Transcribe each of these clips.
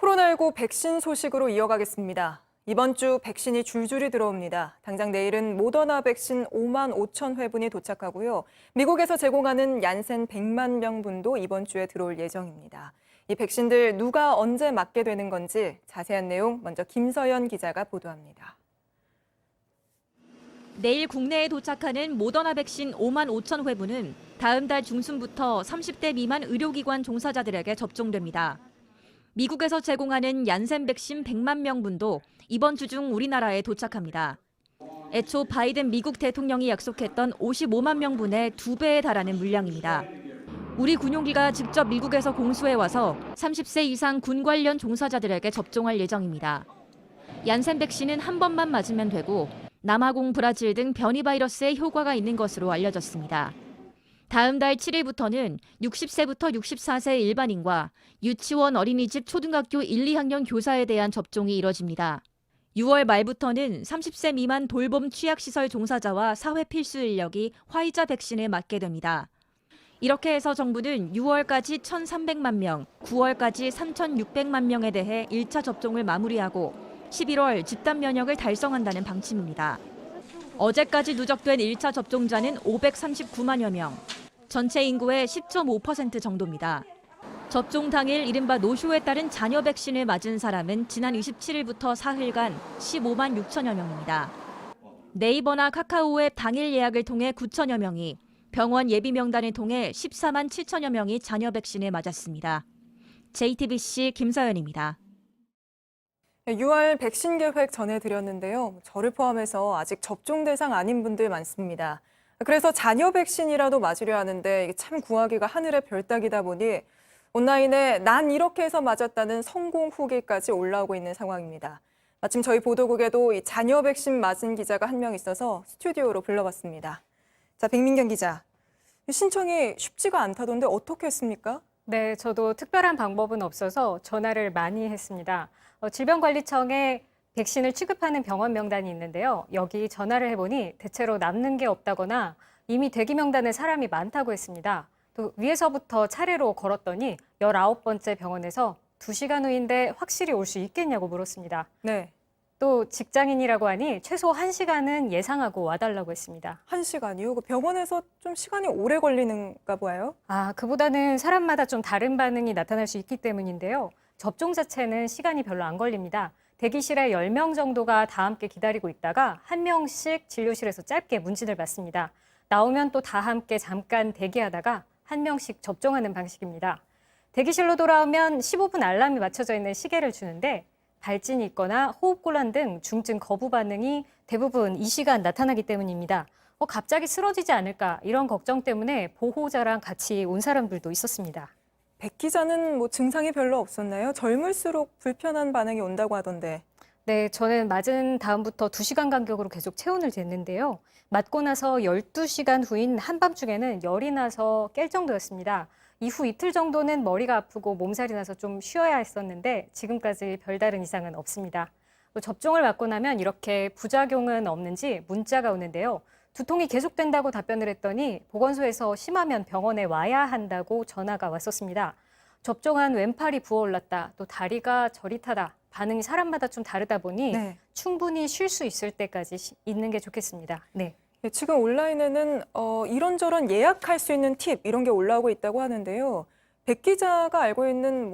코로나19 백신 소식으로 이어가겠습니다. 이번 주 백신이 줄줄이 들어옵니다. 당장 내일은 모더나 백신 5만 5천 회분이 도착하고요. 미국에서 제공하는 얀센 100만 명분도 이번 주에 들어올 예정입니다. 이 백신들 누가 언제 맞게 되는 건지 자세한 내용 먼저 김서연 기자가 보도합니다. 내일 국내에 도착하는 모더나 백신 5만 5천 회분은 다음 달 중순부터 30대 미만 의료기관 종사자들에게 접종됩니다. 미국에서 제공하는 얀센 백신 100만 명분도 이번 주 중 우리나라에 도착합니다. 애초 바이든 미국 대통령이 약속했던 55만 명분의 2배에 달하는 물량입니다. 우리 군용기가 직접 미국에서 공수해와서 30세 이상 군 관련 종사자들에게 접종할 예정입니다. 얀센 백신은 한 번만 맞으면 되고 남아공, 브라질 등 변이 바이러스에 효과가 있는 것으로 알려졌습니다. 다음 달 7일부터는 60세부터 64세 일반인과 유치원, 어린이집, 초등학교 1, 2학년 교사에 대한 접종이 이뤄집니다. 6월 말부터는 30세 미만 돌봄 취약시설 종사자와 사회 필수 인력이 화이자 백신을 맞게 됩니다. 이렇게 해서 정부는 6월까지 1,300만 명, 9월까지 3,600만 명에 대해 1차 접종을 마무리하고 11월 집단 면역을 달성한다는 방침입니다. 어제까지 누적된 1차 접종자는 539만여 명, 전체 인구의 10.5% 정도입니다. 접종 당일 이른바 노쇼에 따른 잔여 백신을 맞은 사람은 지난 27일부터 사흘간 15만 6천여 명입니다. 네이버나 카카오 앱 당일 예약을 통해 9천여 명이, 병원 예비 명단을 통해 14만 7천여 명이 잔여 백신을 맞았습니다. JTBC 김서연입니다. 6월 백신 계획 전해드렸는데요. 저를 포함해서 아직 접종 대상 아닌 분들 많습니다. 그래서 잔여 백신이라도 맞으려 하는데 참 구하기가 하늘의 별따기다 보니 온라인에 난 이렇게 해서 맞았다는 성공 후기까지 올라오고 있는 상황입니다. 마침 저희 보도국에도 이 잔여 백신 맞은 기자가 한 명 있어서 스튜디오로 불러봤습니다. 자, 백민경 기자. 신청이 쉽지가 않다던데 어떻게 했습니까? 네, 저도 특별한 방법은 없어서 전화를 많이 했습니다. 질병관리청에 백신을 취급하는 병원 명단이 있는데요. 여기 전화를 해보니 대체로 남는 게 없다거나 이미 대기 명단에 사람이 많다고 했습니다. 또 위에서부터 차례로 걸었더니 19번째 병원에서 2시간 후인데 확실히 올 수 있겠냐고 물었습니다. 네. 또 직장인이라고 하니 최소 1시간은 예상하고 와달라고 했습니다. 1시간이요? 그 병원에서 좀 시간이 오래 걸리는가 봐요? 그보다는 사람마다 좀 다른 반응이 나타날 수 있기 때문인데요. 접종 자체는 시간이 별로 안 걸립니다. 대기실에 10명 정도가 다 함께 기다리고 있다가 한 명씩 진료실에서 짧게 문진을 받습니다. 나오면 또 다 함께 잠깐 대기하다가 한 명씩 접종하는 방식입니다. 대기실로 돌아오면 15분 알람이 맞춰져 있는 시계를 주는데 발진이 있거나 호흡곤란 등 중증 거부 반응이 대부분 이 시간 나타나기 때문입니다. 갑자기 쓰러지지 않을까 이런 걱정 때문에 보호자랑 같이 온 사람들도 있었습니다. 백 기자는 증상이 별로 없었나요? 젊을수록 불편한 반응이 온다고 하던데. 네, 저는 맞은 다음부터 2시간 간격으로 계속 체온을 쟀는데요. 맞고 나서 12시간 후인 한밤중에는 열이 나서 깰 정도였습니다. 이후 이틀 정도는 머리가 아프고 몸살이 나서 좀 쉬어야 했었는데 지금까지 별다른 이상은 없습니다. 또 접종을 맞고 나면 이렇게 부작용은 없는지 문자가 오는데요. 두통이 계속된다고 답변을 했더니 보건소에서 심하면 병원에 와야 한다고 전화가 왔었습니다. 접종한 왼팔이 부어올랐다, 또 다리가 저릿하다, 반응이 사람마다 좀 다르다 보니 네. 충분히 쉴 수 있을 때까지 있는 게 좋겠습니다. 네. 지금 온라인에는 이런저런 예약할 수 있는 팁 이런 게 올라오고 있다고 하는데요. 백 기자가 알고 있는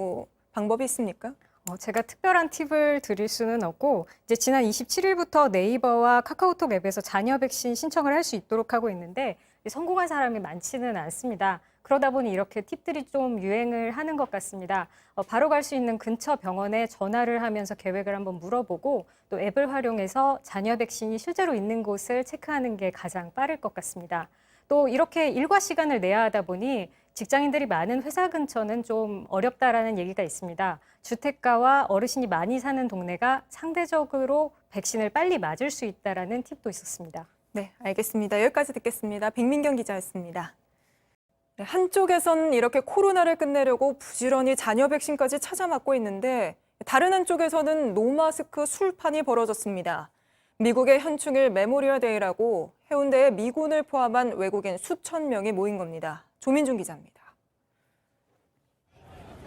방법이 있습니까? 제가 특별한 팁을 드릴 수는 없고 이제 지난 27일부터 네이버와 카카오톡 앱에서 잔여 백신 신청을 할 수 있도록 하고 있는데 성공한 사람이 많지는 않습니다. 그러다 보니 이렇게 팁들이 좀 유행을 하는 것 같습니다. 바로 갈 수 있는 근처 병원에 전화를 하면서 계획을 한번 물어보고 또 앱을 활용해서 잔여 백신이 실제로 있는 곳을 체크하는 게 가장 빠를 것 같습니다. 또 이렇게 일과 시간을 내야 하다 보니 직장인들이 많은 회사 근처는 좀 어렵다라는 얘기가 있습니다. 주택가와 어르신이 많이 사는 동네가 상대적으로 백신을 빨리 맞을 수 있다라는 팁도 있었습니다. 네, 알겠습니다. 여기까지 듣겠습니다. 백민경 기자였습니다. 네, 한쪽에선 이렇게 코로나를 끝내려고 부지런히 잔여 백신까지 찾아 맞고 있는데 다른 한쪽에서는 노마스크 술판이 벌어졌습니다. 미국의 현충일 메모리얼 데이라고 해운대에 미군을 포함한 외국인 수천 명이 모인 겁니다. 조민준 기자입니다.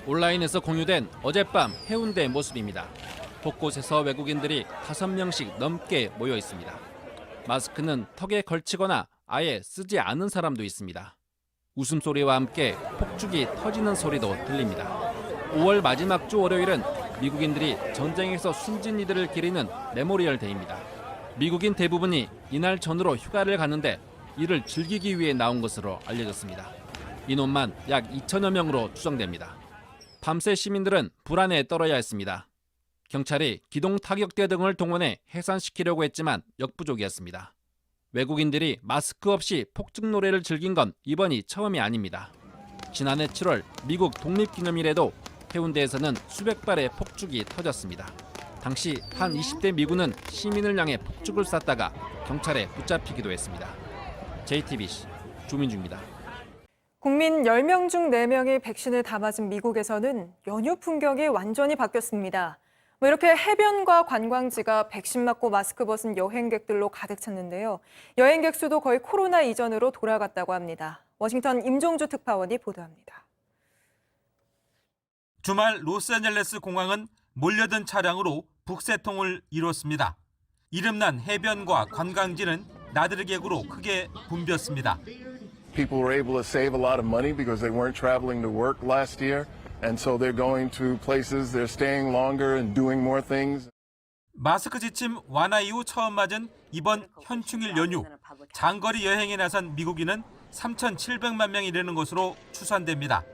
온라인에서 공유된 어젯밤 해운대 모습입니다. 곳곳에서 외국인들이 5명씩 넘게 모여 있습니다. 마스크는 턱에 걸치거나 아예 쓰지 않은 사람도 있습니다. 웃음소리와 함께 폭죽이 터지는 소리도 들립니다. 5월 마지막 주 월요일은 미국인들이 전쟁에서 숨진 이들을 기리는 메모리얼 데이입니다. 미국인 대부분이 이날 전후로 휴가를 가는데 이를 즐기기 위해 나온 것으로 알려졌습니다. 인원만 약 2천여 명으로 추정됩니다. 밤새 시민들은 불안에 떨어야 했습니다. 경찰이 기동 타격대 등을 동원해 해산시키려고 했지만 역부족이었습니다. 외국인들이 마스크 없이 폭죽 노래를 즐긴 건 이번이 처음이 아닙니다. 지난해 7월 미국 독립기념일에도 해운대에서는 수백 발의 폭죽이 터졌습니다. 당시 한 20대 미군은 시민을 향해 폭죽을 쐈다가 경찰에 붙잡히기도 했습니다. JTBC 조민주입니다. 국민 10명 중 4명이 백신을 다 맞은 미국에서는 연휴 풍경이 완전히 바뀌었습니다. 이렇게 해변과 관광지가 백신 맞고 마스크 벗은 여행객들로 가득 찼는데요. 여행객 수도 거의 코로나 이전으로 돌아갔다고 합니다. 워싱턴 임종주 특파원이 보도합니다. 주말 로스앤젤레스 공항은 몰려든 차량으로 북새통을 이뤘습니다. 이름난 해변과 관광지는 나들이객으로 크게 붐볐습니다. People were able to save a lot of money because they weren't traveling to work last year. And so they're going to places, they're staying longer and doing more things. 마스크 지침 완화 이후 처음 맞은 이번 현충일 연휴. 장거리 여행에 나선 미국인은 3,700만 명이 이르는 것으로 추산됩니다.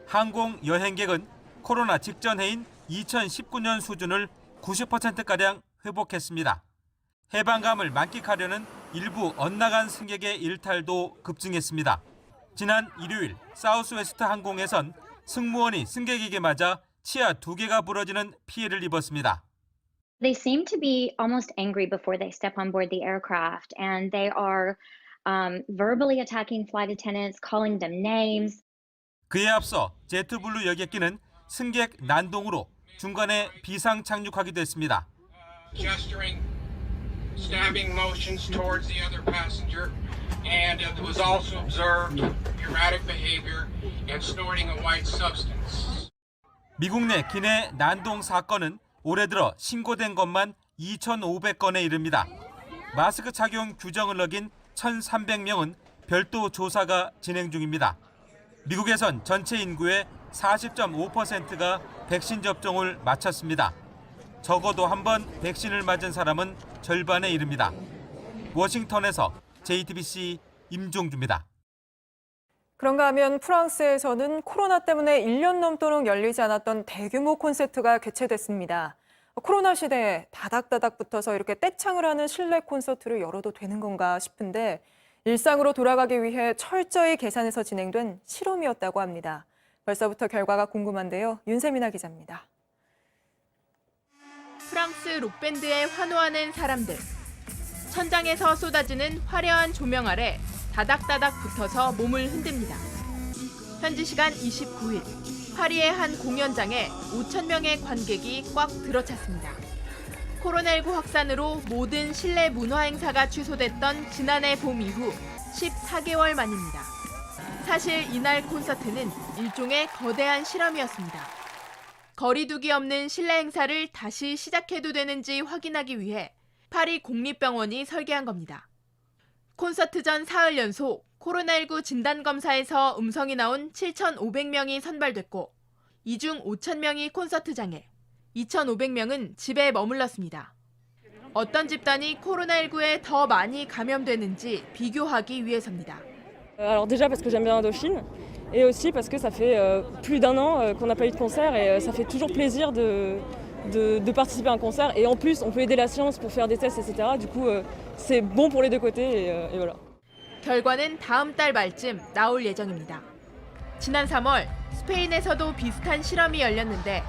항공 여행객은 코로나 직전 해인 2019년 수준을 90%가량 회복했습니다. 해방감을 만끽하려는 일부 엇나간 승객의 일탈도 급증했습니다. 지난 일요일 사우스웨스트 항공에선 승무원이 승객에게 맞아 치아 2개가 부러지는 피해를 입었습니다. They seem to be almost angry before they step on board the aircraft, and they are verbally attacking flight attendants, calling them names. 그에 앞서 제트블루 여객기는 승객 난동으로 중간에 비상 착륙하기도 했습니다. Gesturing, stabbing motions towards the other passenger, and it was also observed erratic behavior and snorting a white substance. 미국 내 기내 난동 사건은 올해 들어 신고된 것만 2,500건에 이릅니다. 마스크 착용 규정을 어긴 1,300명은 별도 조사가 진행 중입니다. 미국에선 전체 인구의 40.5%가 백신 접종을 마쳤습니다. 적어도 한 번 백신을 맞은 사람은 절반에 이릅니다. 워싱턴에서 JTBC 임종주입니다. 그런가 하면 프랑스에서는 코로나 때문에 1년 넘도록 열리지 않았던 대규모 콘서트가 개최됐습니다. 코로나 시대에 다닥다닥 붙어서 이렇게 떼창을 하는 실내 콘서트를 열어도 되는 건가 싶은데 일상으로 돌아가기 위해 철저히 계산해서 진행된 실험이었다고 합니다. 벌써부터 결과가 궁금한데요. 윤세민아 기자입니다. 프랑스 록밴드에 환호하는 사람들. 천장에서 쏟아지는 화려한 조명 아래 다닥다닥 붙어서 몸을 흔듭니다. 현지 시간 29일, 파리의 한 공연장에 5,000명의 관객이 꽉 들어찼습니다. 코로나19 확산으로 모든 실내 문화 행사가 취소됐던 지난해 봄 이후 14개월 만입니다. 사실 이날 콘서트는 일종의 거대한 실험이었습니다. 거리두기 없는 실내 행사를 다시 시작해도 되는지 확인하기 위해 파리 공립병원이 설계한 겁니다. 콘서트 전 사흘 연속 코로나19 진단검사에서 음성이 나온 7,500명이 선발됐고 이 중 5,000명이 콘서트장에, 2,500명은 집에 머물렀습니다. 어떤 집단이 코로나19에 더 많이 감염되는지 비교하기 위해서입니다. Alors déjà parce que j'aime bien Indochine et aussi parce que ça fait plus d'un an qu'on n'a pas eu de concert et ça fait toujours plaisir de participer à un concert et en plus on peut aider la science pour faire des tests etc. Du coup c'est bon pour les deux côtés et voilà. 결과는 다음 달 말쯤 나올 예정입니다. 지난 3월 스페인에서도 비슷한 실험이 열렸는데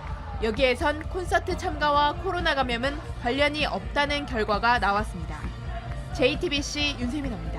여기에선 콘서트 참가와 코로나 감염은 관련이 없다는 결과가 나왔습니다. JTBC 윤세민입니다.